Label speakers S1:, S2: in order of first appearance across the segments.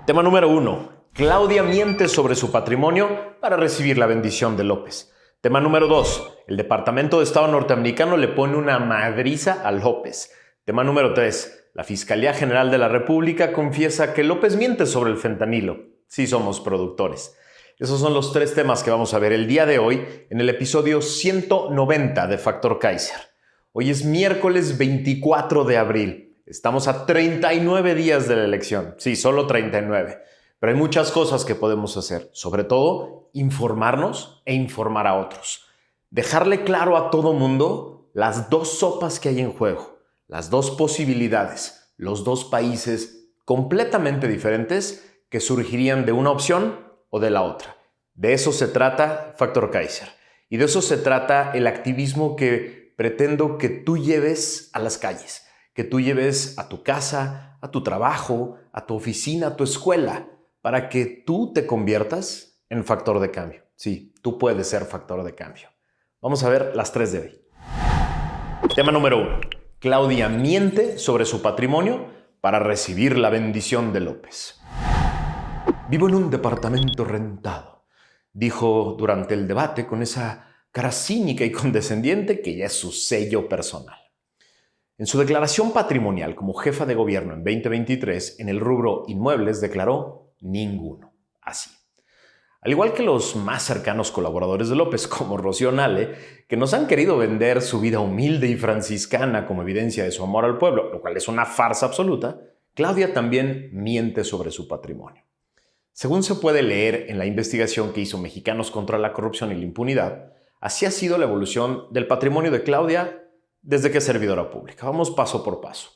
S1: Tema número 1. Claudia miente sobre su patrimonio para recibir la bendición de López. Tema número 2. El Departamento de Estado norteamericano le pone una madriza a López. Tema número 3. La Fiscalía General de la República confiesa que López miente sobre el fentanilo. Sí somos productores. Esos son los 3 temas que vamos a ver el día de hoy en el episodio 190 de Factor Kaiser. Hoy es miércoles 24 de abril. Estamos a 39 días de la elección. Sí, solo 39. Pero hay muchas cosas que podemos hacer. Sobre todo, informarnos e informar a otros. Dejarle claro a todo mundo las 2 sopas que hay en juego. Las 2 posibilidades. Los 2 países completamente diferentes que surgirían de una opción o de la otra. De eso se trata Factor Kaiser. Y de eso se trata el activismo que pretendo que tú lleves a las calles. Que tú lleves a tu casa, a tu trabajo, a tu oficina, a tu escuela, para que tú te conviertas en factor de cambio. Sí, tú puedes ser factor de cambio. Vamos a ver las 3 de hoy. Tema número 1. Claudia miente sobre su patrimonio para recibir la bendición de López. Vivo en un departamento rentado, dijo durante el debate con esa cara cínica y condescendiente que ya es su sello personal. En su declaración patrimonial como jefa de gobierno en 2023, en el rubro inmuebles declaró ninguno. Así. Al igual que los más cercanos colaboradores de López, como Rocío Nale, que nos han querido vender su vida humilde y franciscana como evidencia de su amor al pueblo, lo cual es una farsa absoluta, Claudia también miente sobre su patrimonio. Según se puede leer en la investigación que hizo Mexicanos contra la Corrupción y la Impunidad, así ha sido la evolución del patrimonio de Claudia desde que es servidora pública. Vamos paso por paso.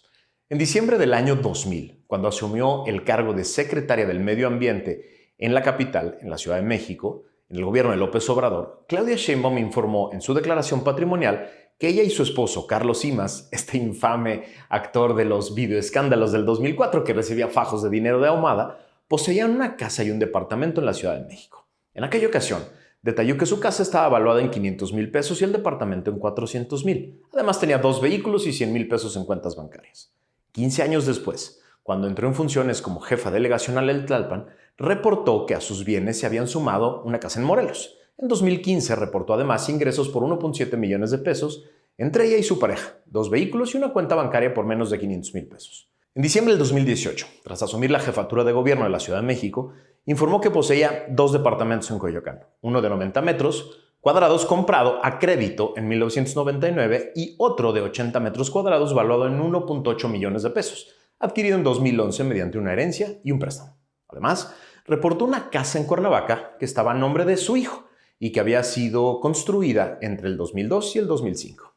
S1: En diciembre del año 2000, cuando asumió el cargo de secretaria del Medio Ambiente en la capital, en la Ciudad de México, en el gobierno de López Obrador, Claudia Sheinbaum informó en su declaración patrimonial que ella y su esposo, Carlos Simas, este infame actor de los videoescándalos del 2004 que recibía fajos de dinero de ahumada, poseían una casa y un departamento en la Ciudad de México. En aquella ocasión, detalló que su casa estaba valuada en 500,000 pesos y el departamento en 400,000. Además, tenía 2 vehículos y 100,000 pesos en cuentas bancarias. 15 años después, cuando entró en funciones como jefa delegacional en Tlalpan, reportó que a sus bienes se habían sumado una casa en Morelos. En 2015 reportó además ingresos por 1.7 millones de pesos entre ella y su pareja, 2 vehículos y una cuenta bancaria por menos de 500,000 pesos. En diciembre del 2018, tras asumir la jefatura de gobierno de la Ciudad de México, informó que poseía 2 departamentos en Coyoacán, uno de 90 metros cuadrados comprado a crédito en 1999 y otro de 80 metros cuadrados valuado en 1.8 millones de pesos, adquirido en 2011 mediante una herencia y un préstamo. Además, reportó una casa en Cuernavaca que estaba a nombre de su hijo y que había sido construida entre el 2002 y el 2005.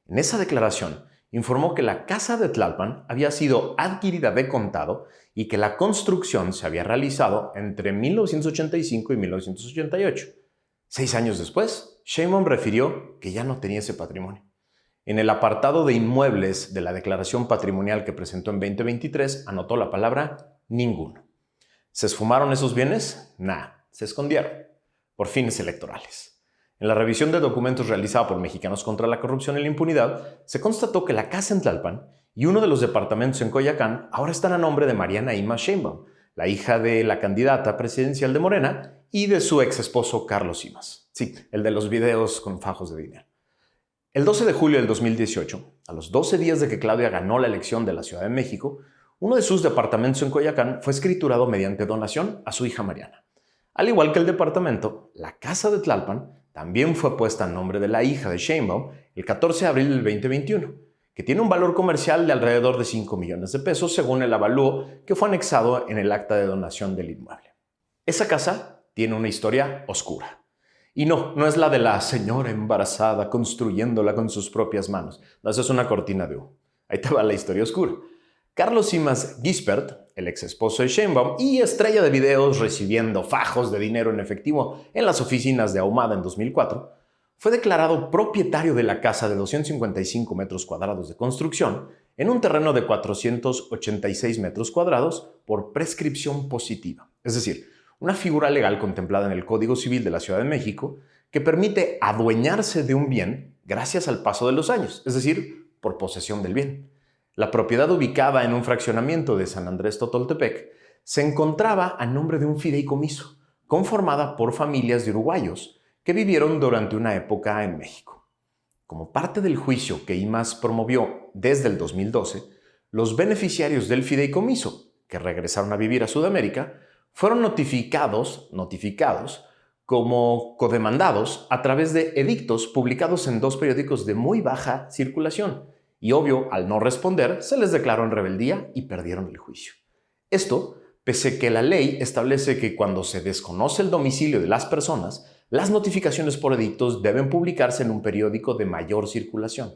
S1: En esa declaración, informó que la casa de Tlalpan había sido adquirida de contado y que la construcción se había realizado entre 1985 y 1988. 6 años después, Sheinbaum refirió que ya no tenía ese patrimonio. En el apartado de inmuebles de la declaración patrimonial que presentó en 2023, anotó la palabra ninguno. ¿Se esfumaron esos bienes? Nah, se escondieron por fines electorales. En la revisión de documentos realizada por Mexicanos contra la Corrupción y la Impunidad, se constató que la casa en Tlalpan y uno de los departamentos en Coyoacán ahora están a nombre de Mariana Imma Sheinbaum, la hija de la candidata presidencial de Morena y de su ex esposo Carlos Simas. Sí, el de los videos con fajos de dinero. El 12 de julio del 2018, a los 12 días de que Claudia ganó la elección de la Ciudad de México, uno de sus departamentos en Coyoacán fue escriturado mediante donación a su hija Mariana. Al igual que el departamento, la casa de Tlalpan también fue puesta a nombre de la hija de Sheinbaum el 14 de abril del 2021, que tiene un valor comercial de alrededor de 5 millones de pesos según el avalúo que fue anexado en el acta de donación del inmueble. Esa casa tiene una historia oscura. Y no es la de la señora embarazada construyéndola con sus propias manos. No, esa es una cortina de humo. Ahí te va la historia oscura. Carlos Simas Gispert, el ex esposo de Sheinbaum y estrella de videos recibiendo fajos de dinero en efectivo en las oficinas de Ahumada en 2004, fue declarado propietario de la casa de 255 metros cuadrados de construcción en un terreno de 486 metros cuadrados por prescripción positiva. Es decir, una figura legal contemplada en el Código Civil de la Ciudad de México que permite adueñarse de un bien gracias al paso de los años, es decir, por posesión del bien. La propiedad ubicada en un fraccionamiento de San Andrés Totoltepec se encontraba a nombre de un fideicomiso, conformada por familias de uruguayos que vivieron durante una época en México. Como parte del juicio que IMAS promovió desde el 2012, los beneficiarios del fideicomiso, que regresaron a vivir a Sudamérica, fueron notificados como codemandados a través de edictos publicados en 2 periódicos de muy baja circulación. Y obvio, al no responder, se les declaró en rebeldía y perdieron el juicio. Esto, pese que la ley establece que cuando se desconoce el domicilio de las personas, las notificaciones por edictos deben publicarse en un periódico de mayor circulación.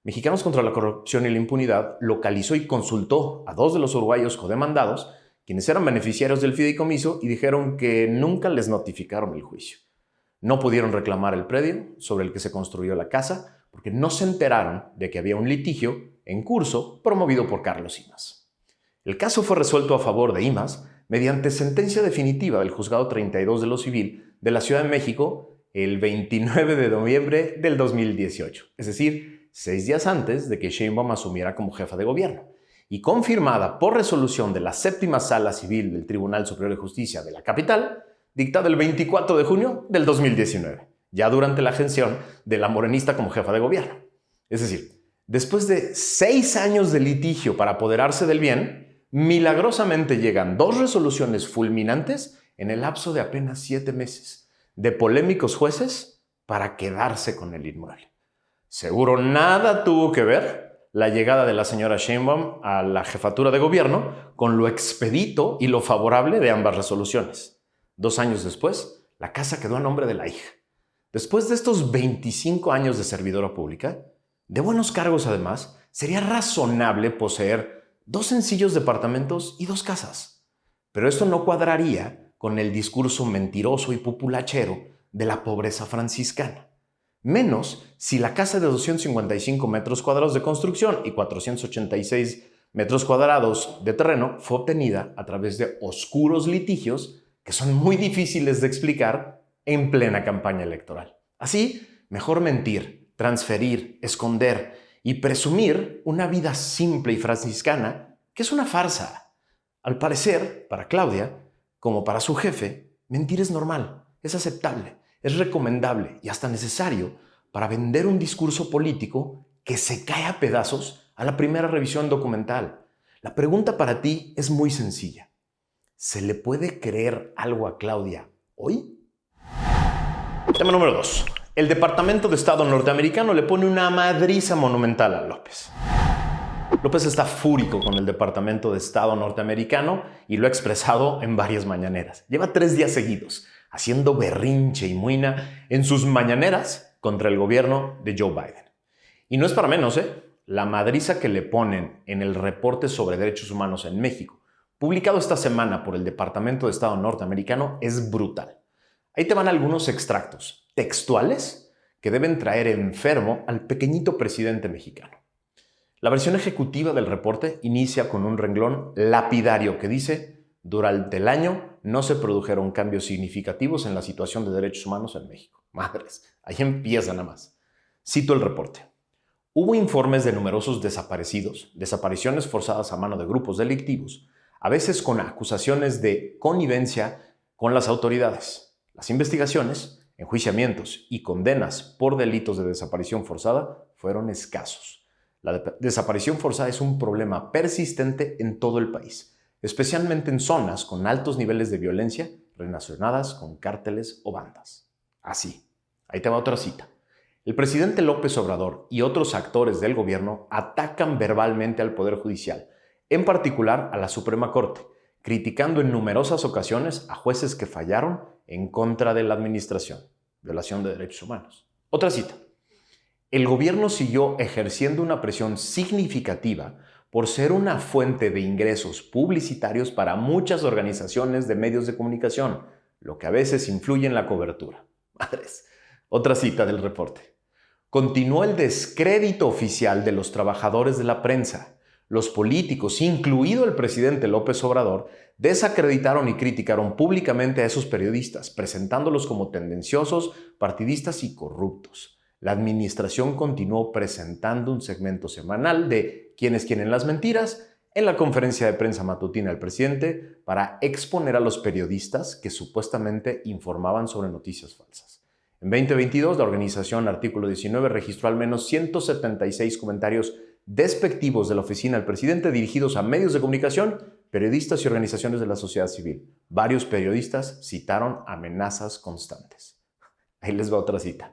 S1: Mexicanos contra la Corrupción y la Impunidad localizó y consultó a 2 de los uruguayos codemandados, quienes eran beneficiarios del fideicomiso, y dijeron que nunca les notificaron el juicio. No pudieron reclamar el predio sobre el que se construyó la casa porque no se enteraron de que había un litigio en curso promovido por Carlos Imaz. El caso fue resuelto a favor de Imaz mediante sentencia definitiva del Juzgado 32 de lo Civil de la Ciudad de México el 29 de noviembre del 2018, es decir, 6 días antes de que Sheinbaum asumiera como jefa de gobierno, y confirmada por resolución de la 7ª Sala Civil del Tribunal Superior de Justicia de la capital, dictada el 24 de junio del 2019, ya durante la gestión de la morenista como jefa de gobierno. Es decir, después de 6 años de litigio para apoderarse del bien, milagrosamente llegan 2 resoluciones fulminantes en el lapso de apenas 7 meses, de polémicos jueces para quedarse con el inmueble. Seguro nada tuvo que ver la llegada de la señora Sheinbaum a la jefatura de gobierno con lo expedito y lo favorable de ambas resoluciones. 2 años después, la casa quedó a nombre de la hija. Después de estos 25 años de servidora pública, de buenos cargos además, sería razonable poseer 2 sencillos departamentos y 2 casas. Pero esto no cuadraría con el discurso mentiroso y populachero de la pobreza franciscana. Menos si la casa de 255 metros cuadrados de construcción y 486 metros cuadrados de terreno fue obtenida a través de oscuros litigios que son muy difíciles de explicar en plena campaña electoral. Así, mejor mentir, transferir, esconder y presumir una vida simple y franciscana, que es una farsa. Al parecer, para Claudia, como para su jefe, mentir es normal, es aceptable, es recomendable y hasta necesario para vender un discurso político que se cae a pedazos a la primera revisión documental. La pregunta para ti es muy sencilla. ¿Se le puede creer algo a Claudia hoy? Tema número 2. El Departamento de Estado norteamericano le pone una madriza monumental a López. López está fúrico con el Departamento de Estado norteamericano y lo ha expresado en varias mañaneras. Lleva 3 días seguidos haciendo berrinche y muina en sus mañaneras contra el gobierno de Joe Biden. Y no es para menos, la madriza que le ponen en el reporte sobre derechos humanos en México, publicado esta semana por el Departamento de Estado norteamericano, es brutal. Ahí te van algunos extractos textuales que deben traer enfermo al pequeñito presidente mexicano. La versión ejecutiva del reporte inicia con un renglón lapidario que dice: durante el año no se produjeron cambios significativos en la situación de derechos humanos en México. Madres, ahí empieza nada más. Cito el reporte. Hubo informes de numerosos desaparecidos, desapariciones forzadas a mano de grupos delictivos, a veces con acusaciones de connivencia con las autoridades. Las investigaciones, enjuiciamientos y condenas por delitos de desaparición forzada fueron escasos. La desaparición forzada es un problema persistente en todo el país, especialmente en zonas con altos niveles de violencia relacionadas con cárteles o bandas. Así, ahí te va otra cita. El presidente López Obrador y otros actores del gobierno atacan verbalmente al Poder Judicial, en particular a la Suprema Corte, criticando en numerosas ocasiones a jueces que fallaron en contra de la administración, violación de derechos humanos. Otra cita. El gobierno siguió ejerciendo una presión significativa por ser una fuente de ingresos publicitarios para muchas organizaciones de medios de comunicación, lo que a veces influye en la cobertura. Madres. Otra cita del reporte. Continuó el descrédito oficial de los trabajadores de la prensa. Los políticos, incluido el presidente López Obrador, desacreditaron y criticaron públicamente a esos periodistas, presentándolos como tendenciosos, partidistas y corruptos. La administración continuó presentando un segmento semanal de Quienes quieren las mentiras en la conferencia de prensa matutina del presidente para exponer a los periodistas que supuestamente informaban sobre noticias falsas. En 2022, la organización Artículo 19 registró al menos 176 comentarios despectivos de la oficina del presidente dirigidos a medios de comunicación, periodistas y organizaciones de la sociedad civil. Varios periodistas citaron amenazas constantes. Ahí les va otra cita.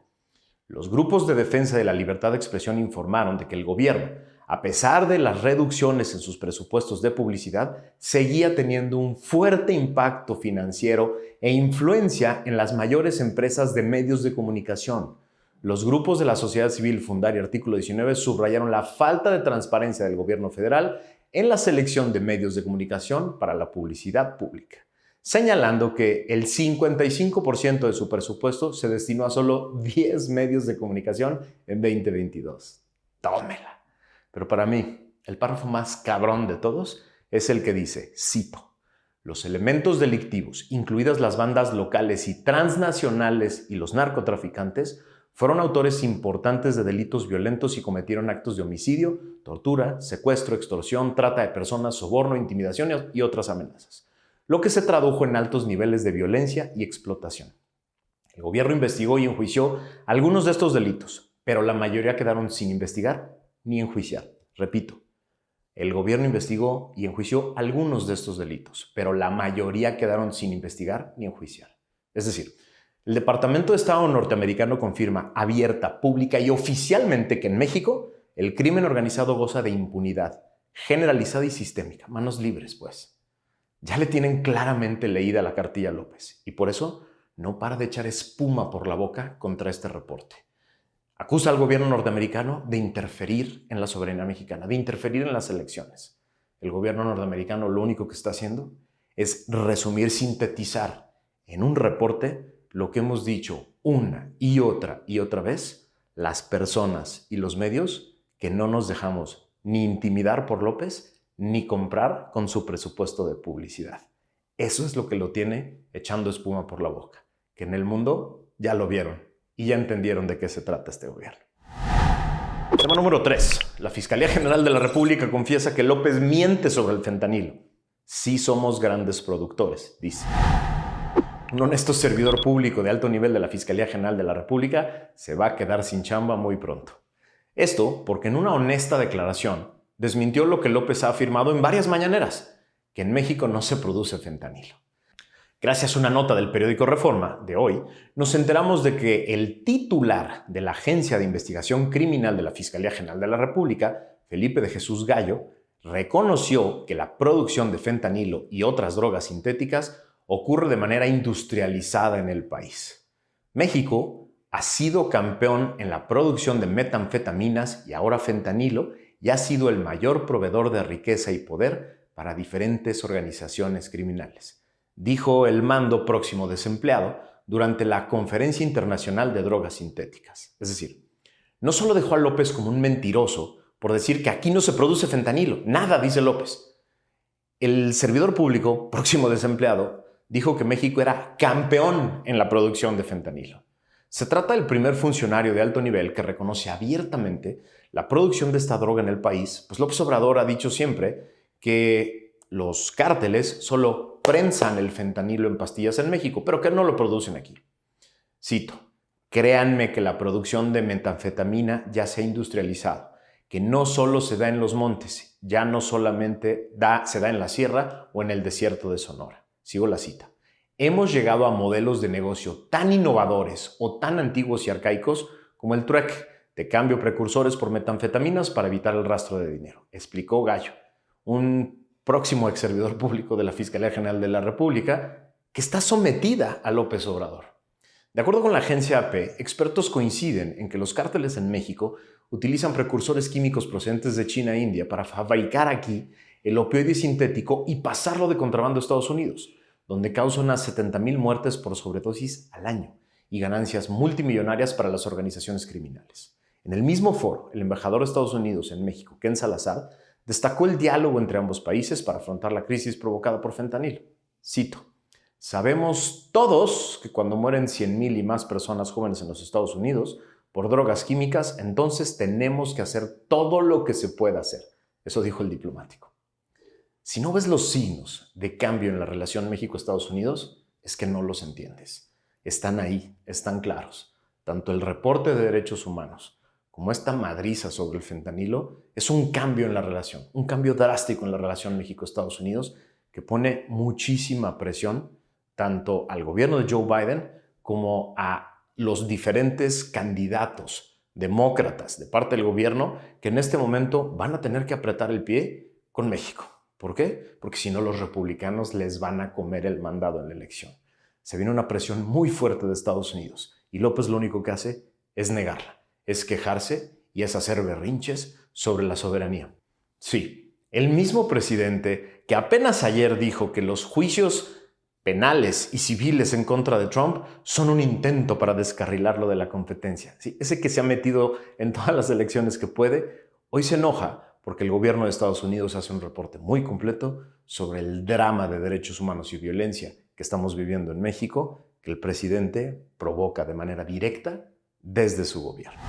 S1: Los grupos de defensa de la libertad de expresión informaron de que el gobierno, a pesar de las reducciones en sus presupuestos de publicidad, seguía teniendo un fuerte impacto financiero e influencia en las mayores empresas de medios de comunicación. Los grupos de la sociedad civil Fundaria Artículo 19 subrayaron la falta de transparencia del gobierno federal en la selección de medios de comunicación para la publicidad pública, señalando que el 55% de su presupuesto se destinó a solo 10 medios de comunicación en 2022. Tómela. Pero para mí, el párrafo más cabrón de todos es el que dice, cito, los elementos delictivos, incluidas las bandas locales y transnacionales y los narcotraficantes, fueron autores importantes de delitos violentos y cometieron actos de homicidio, tortura, secuestro, extorsión, trata de personas, soborno, intimidación y otras amenazas, lo que se tradujo en altos niveles de violencia y explotación. El gobierno investigó y enjuició algunos de estos delitos, pero la mayoría quedaron sin investigar ni enjuiciar. Repito, el gobierno investigó y enjuició algunos de estos delitos, pero la mayoría quedaron sin investigar ni enjuiciar. Es decir, el Departamento de Estado norteamericano confirma abierta, pública y oficialmente que en México el crimen organizado goza de impunidad generalizada y sistémica. Manos libres, pues. Ya le tienen claramente leída la cartilla a López y por eso no para de echar espuma por la boca contra este reporte. Acusa al gobierno norteamericano de interferir en la soberanía mexicana, de interferir en las elecciones. El gobierno norteamericano lo único que está haciendo es resumir, sintetizar en un reporte lo que hemos dicho una y otra vez, las personas y los medios que no nos dejamos ni intimidar por López ni comprar con su presupuesto de publicidad. Eso es lo que lo tiene echando espuma por la boca, que en el mundo ya lo vieron y ya entendieron de qué se trata este gobierno. Tema número 3. La Fiscalía General de la República confiesa que López miente sobre el fentanilo. Sí somos grandes productores, dice. Un honesto servidor público de alto nivel de la Fiscalía General de la República se va a quedar sin chamba muy pronto. Esto porque en una honesta declaración desmintió lo que López ha afirmado en varias mañaneras, que en México no se produce fentanilo. Gracias a una nota del periódico Reforma de hoy, nos enteramos de que el titular de la Agencia de Investigación Criminal de la Fiscalía General de la República, Felipe de Jesús Gallo, reconoció que la producción de fentanilo y otras drogas sintéticas ocurre de manera industrializada en el país. México ha sido campeón en la producción de metanfetaminas y ahora fentanilo y ha sido el mayor proveedor de riqueza y poder para diferentes organizaciones criminales, dijo el mando próximo desempleado durante la Conferencia Internacional de Drogas Sintéticas. Es decir, no solo dejó a López como un mentiroso por decir que aquí no se produce fentanilo, nada, dice López. El servidor público próximo desempleado dijo que México era campeón en la producción de fentanilo. Se trata del primer funcionario de alto nivel que reconoce abiertamente la producción de esta droga en el país, pues López Obrador ha dicho siempre que los cárteles solo prensan el fentanilo en pastillas en México, pero que no lo producen aquí. Cito, créanme que la producción de metanfetamina ya se ha industrializado, que no solo se da en los montes, ya no solamente se da en la sierra o en el desierto de Sonora. Sigo la cita. Hemos llegado a modelos de negocio tan innovadores o tan antiguos y arcaicos como el trueque de cambio precursores por metanfetaminas para evitar el rastro de dinero, explicó Gallo, un próximo ex servidor público de la Fiscalía General de la República que está sometida a López Obrador. De acuerdo con la agencia AP, expertos coinciden en que los cárteles en México utilizan precursores químicos procedentes de China e India para fabricar aquí el opioide sintético y pasarlo de contrabando a Estados Unidos, donde causa unas 70,000 muertes por sobredosis al año y ganancias multimillonarias para las organizaciones criminales. En el mismo foro, el embajador de Estados Unidos en México, Ken Salazar, destacó el diálogo entre ambos países para afrontar la crisis provocada por fentanilo. Cito, sabemos todos que cuando mueren 100,000 y más personas jóvenes en los Estados Unidos por drogas químicas, entonces tenemos que hacer todo lo que se pueda hacer. Eso dijo el diplomático. Si no ves los signos de cambio en la relación México-Estados Unidos, es que no los entiendes. Están ahí, están claros. Tanto el reporte de derechos humanos como esta madriza sobre el fentanilo es un cambio en la relación, un cambio drástico en la relación México-Estados Unidos que pone muchísima presión tanto al gobierno de Joe Biden como a los diferentes candidatos demócratas de parte del gobierno que en este momento van a tener que apretar el pie con México. ¿Por qué? Porque si no los republicanos les van a comer el mandado en la elección. Se viene una presión muy fuerte de Estados Unidos y López lo único que hace es negarla, es quejarse y es hacer berrinches sobre la soberanía. Sí, el mismo presidente que apenas ayer dijo que los juicios penales y civiles en contra de Trump son un intento para descarrilarlo de la competencia. Sí, ese que se ha metido en todas las elecciones que puede, hoy se enoja porque el gobierno de Estados Unidos hace un reporte muy completo sobre el drama de derechos humanos y violencia que estamos viviendo en México, que el presidente provoca de manera directa desde su gobierno.